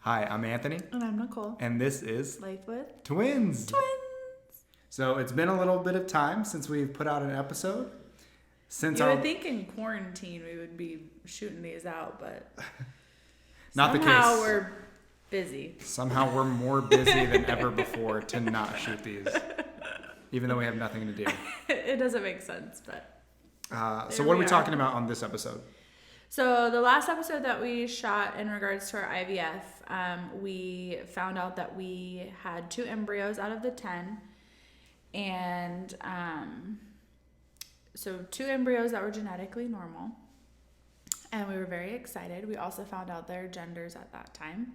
Hi, I'm Anthony. And I'm Nicole. And this is Life with Twins. So it's been a little bit of time since we've put out an episode. You would think in quarantine we would be shooting these out, but not somehow the case. We're busy. Somehow we're more busy than ever before to not shoot these, even though we have nothing to do. It doesn't make sense, but so what are we talking about on this episode? So the last episode that we shot in regards to our IVF, we found out that we had 2 embryos out of the 10, and so 2 embryos that were genetically normal, and we were very excited. We also found out their genders at that time,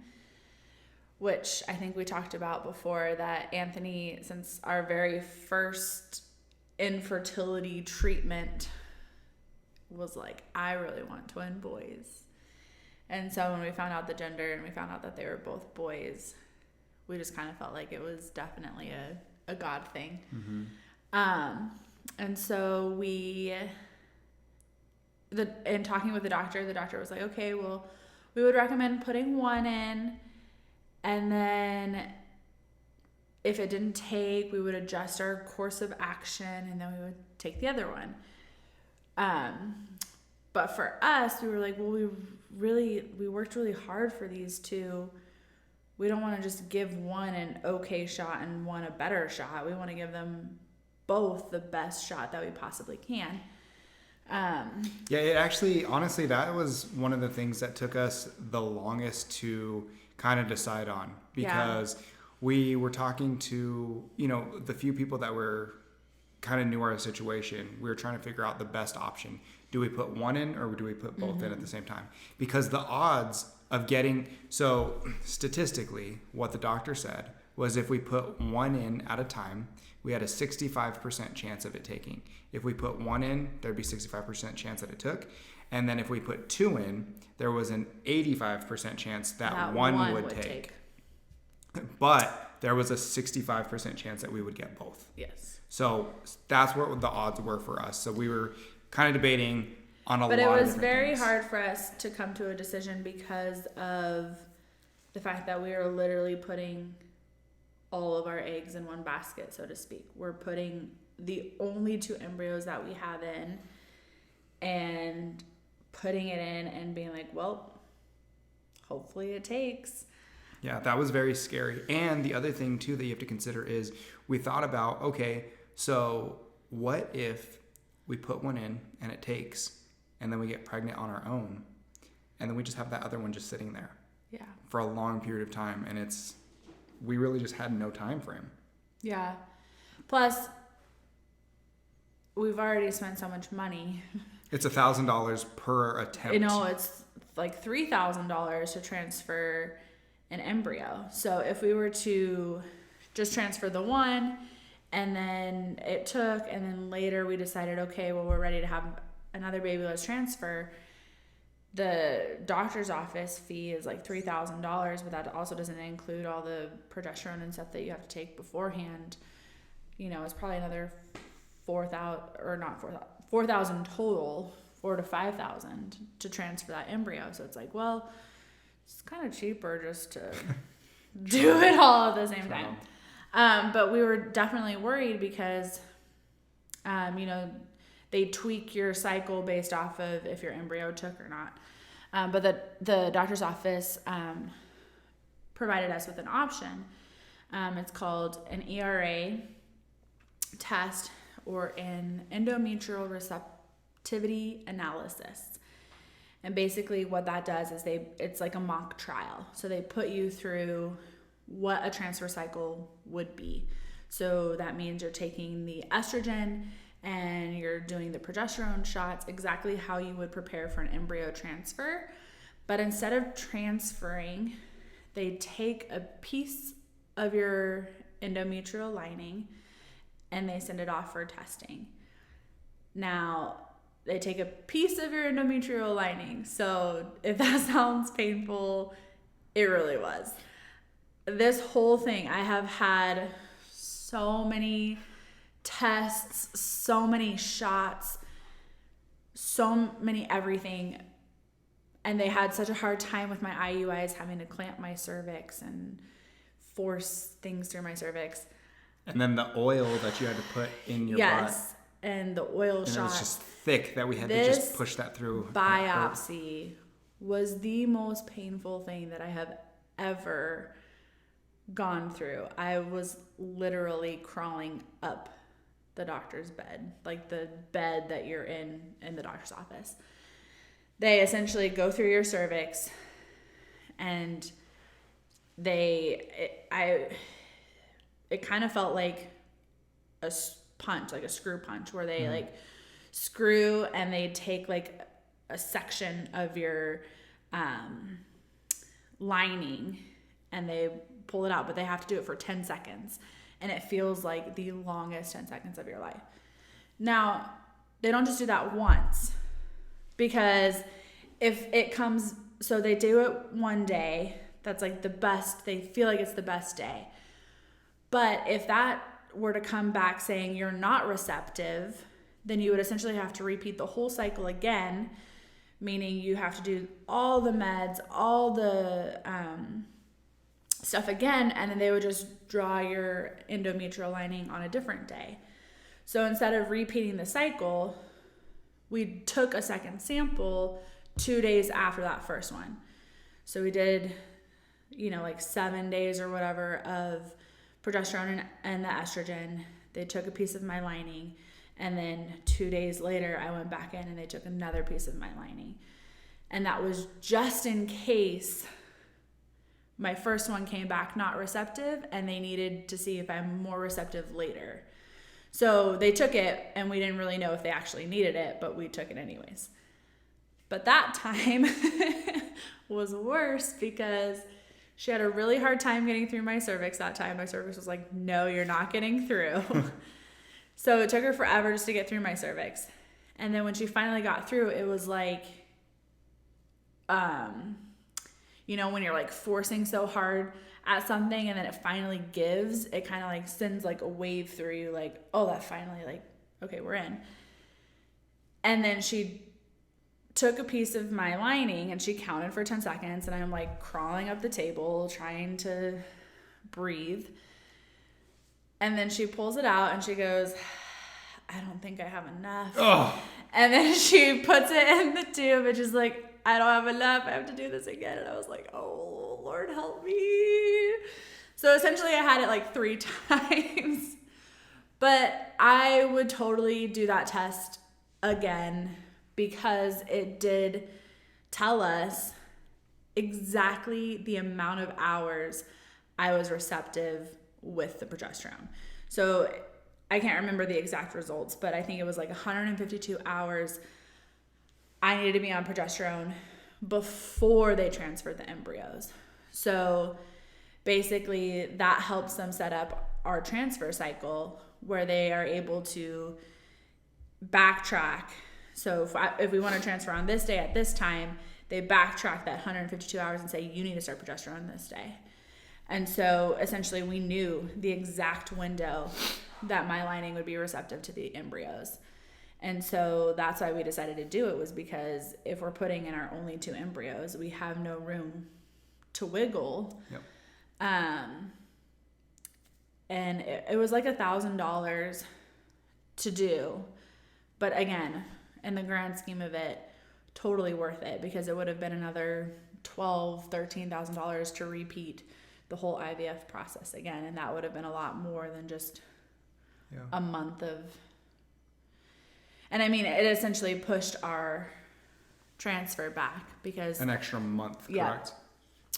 which I think we talked about before, that Anthony, since our very first infertility treatment, was like, I really want twin boys. And so when we found out the gender and we found out that they were both boys, we just kind of felt like it was definitely a God thing. Mm-hmm. And so in talking with the doctor was like, okay, well, we would recommend putting one in, and then if it didn't take, we would adjust our course of action, and then we would take the other one. But for us, we were like, well, we worked really hard for these 2. We don't want to just give one an okay shot and one a better shot. We want to give them both the best shot that we possibly can. Yeah, it actually, honestly, that was one of the things that took us the longest to kind of decide on, because we were talking to, the few people that were kind of knew our situation. We were trying to figure out the best option. Do we put one in, or do we put both in at the same time? Because the odds of so statistically, what the doctor said was if we put one in at a time, we had a 65% chance of it taking. If we put one in, there'd be 65% chance that it took. And then if we put 2 in, there was an 85% chance that one would take. But there was a 65% chance that we would get both. Yes. So that's what the odds were for us. So we were kind of debating on a lot of different things. But it was very hard for us to come to a decision because of the fact that we are literally putting all of our eggs in one basket, so to speak. We're putting the only 2 embryos that we have in and putting it in and being like, well, hopefully it takes. Yeah, that was very scary. And the other thing, too, that you have to consider is we thought about, okay, so what if we put one in and it takes, and then we get pregnant on our own, and then we just have that other one just sitting there for a long period of time, and we really just had no time frame. Yeah. Plus, we've already spent so much money. It's $1,000 per attempt. It's like $3,000 to transfer an embryo. So if we were to just transfer the one, and then it took, and then later we decided, okay, well, we're ready to have another baby, let's transfer. The doctor's office fee is like $3,000, but that also doesn't include all the progesterone and stuff that you have to take beforehand. It's probably another $4,000 total, $4,000 to $5,000 to transfer that embryo. So it's like, well, it's kind of cheaper just to do it all at the same time. But we were definitely worried because, they tweak your cycle based off of if your embryo took or not. But the doctor's office provided us with an option. It's called an ERA test, or an endometrial receptivity analysis. And basically what that does is it's like a mock trial. So they put you through what a transfer cycle would be. So that means you're taking the estrogen and you're doing the progesterone shots, exactly how you would prepare for an embryo transfer. But instead of transferring, they take a piece of your endometrial lining and they send it off for testing. Now, they take a piece of your endometrial lining. So if that sounds painful, it really was. This whole thing, I have had so many tests, so many shots, so many everything. and they had such a hard time with my IUIs having to clamp my cervix and force things through my cervix. And then the oil that you had to put in your butt. Yes, and the oil shot. And it was just thick that we had to just push that through. Biopsy was the most painful thing that I have ever gone through. I was literally crawling up the doctor's bed, like the bed that you're in the doctor's office. They essentially go through your cervix, and it kind of felt like a punch, like a screw punch, where they like screw and they take like a section of your lining and they pull it out, but they have to do it for 10 seconds. And it feels like the longest 10 seconds of your life. Now, they don't just do that once, because if it comes, so they do it one day, that's like the best, they feel like it's the best day. But if that were to come back saying you're not receptive, then you would essentially have to repeat the whole cycle again, meaning you have to do all the meds, all the stuff again, and then they would just draw your endometrial lining on a different day. So instead of repeating the cycle, we took a second sample 2 days after that first one. So we did, like 7 days or whatever of progesterone and the estrogen. They took a piece of my lining, and then 2 days later I went back in and they took another piece of my lining. And that was just in case my first one came back not receptive and they needed to see if I'm more receptive later. So they took it, and we didn't really know if they actually needed it, but we took it anyways. But that time was worse because she had a really hard time getting through my cervix that time. My cervix was like, no, you're not getting through. So it took her forever just to get through my cervix. And then when she finally got through, it was like, when you're like forcing so hard at something and then it finally gives, it kind of like sends like a wave through you, like, oh, that finally, like, okay, we're in. And then she took a piece of my lining and she counted for 10 seconds, and I'm like crawling up the table trying to breathe. And then she pulls it out and she goes, I don't think I have enough. Oh. And then she puts it in the tube and she's like, I don't have enough. I have to do this again. And I was like, oh, Lord, help me. So essentially I had it like 3 times. But I would totally do that test again, because it did tell us exactly the amount of hours I was receptive with the progesterone. So I can't remember the exact results, but I think it was like 152 hours I needed to be on progesterone before they transferred the embryos. So basically that helps them set up our transfer cycle where they are able to backtrack. So if we want to transfer on this day at this time, they backtrack that 152 hours and say, you need to start progesterone this day. And so essentially we knew the exact window that my lining would be receptive to the embryos. And so that's why we decided to do it, was because if we're putting in our only 2 embryos, we have no room to wiggle. Yep. And it was like $1,000 to do. But again, in the grand scheme of it, totally worth it, because it would have been another $12,000, $13,000 to repeat the whole IVF process again. And that would have been a lot more than just a month of... And I mean, it essentially pushed our transfer back because... An extra month, correct?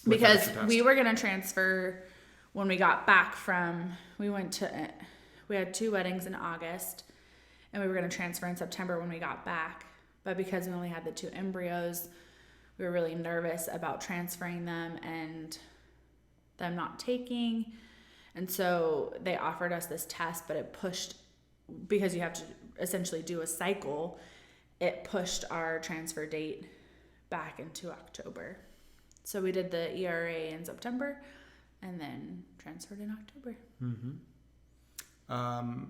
Yeah. Because we were going to transfer when we got back from... We had 2 weddings in August, and we were going to transfer in September when we got back. But because we only had the 2 embryos, we were really nervous about transferring them and them not taking. And so they offered us this test, but it pushed... Because you have to essentially do a cycle, it pushed our transfer date back into October. So we did the ERA in September and then transferred in October. Mm-hmm.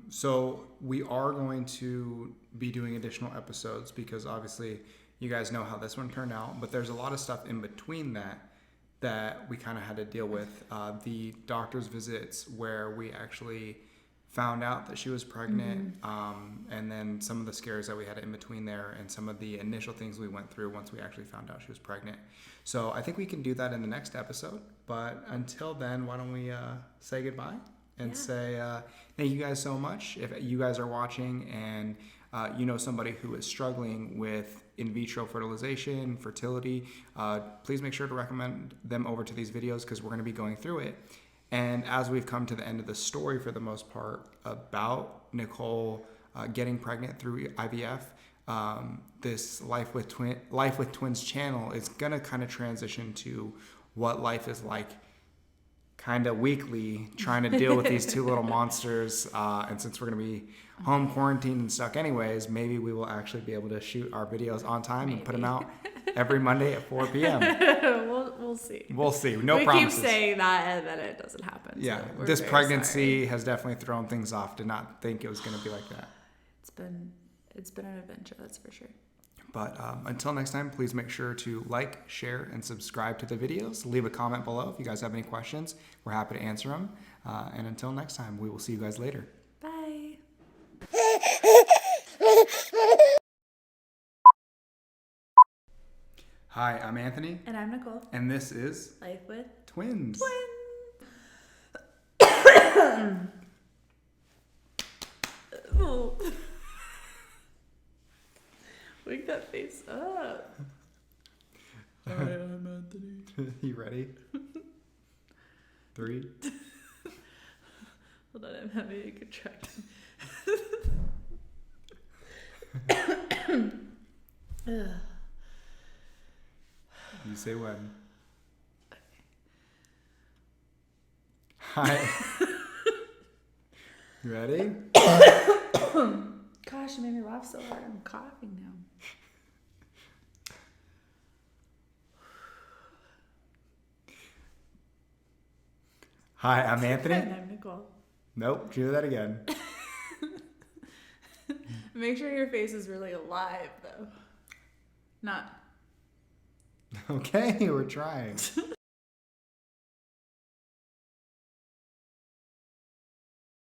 So we are going to be doing additional episodes because obviously You guys know how this one turned out, but there's a lot of stuff in between that we kind of had to deal with. The doctor's visits where we actually found out that she was pregnant, and then some of the scares that we had in between there, and some of the initial things we went through once we actually found out she was pregnant. So I think we can do that in the next episode. But until then, why don't we say goodbye and say thank you guys so much. If you guys are watching and you know somebody who is struggling with in vitro fertilization, fertility, please make sure to recommend them over to these videos because we're going to be going through it. And as we've come to the end of the story for the most part about Nicole getting pregnant through IVF, this Life with Twins channel is going to kind of transition to what life is like kind of weekly, trying to deal with these two little monsters. And since we're going to be home quarantined and stuck anyways, maybe we will actually be able to shoot our videos on time and put them out every Monday at 4 p.m. We'll see. We'll see. No promises. We keep saying that and then it doesn't happen. Yeah, so this pregnancy has definitely thrown things off. Did not think it was going to be like that. It's been an adventure, that's for sure. But until next time, please make sure to like, share, and subscribe to the videos. Leave a comment below if you guys have any questions. We're happy to answer them. And until next time, we will see you guys later. Bye. Hi, I'm Anthony. And I'm Nicole. And this is Life with Twins. Ooh. Wake that face up. Hi, I'm Anthony. You ready? 3. Hold on, I'm having a contraction. You say when. Hi. You ready? Gosh, you made me laugh so hard. I'm coughing now. Hi, I'm Anthony. And I'm Nicole. Nope, do that again. Make sure your face is really alive, though. Not. Okay, we're trying.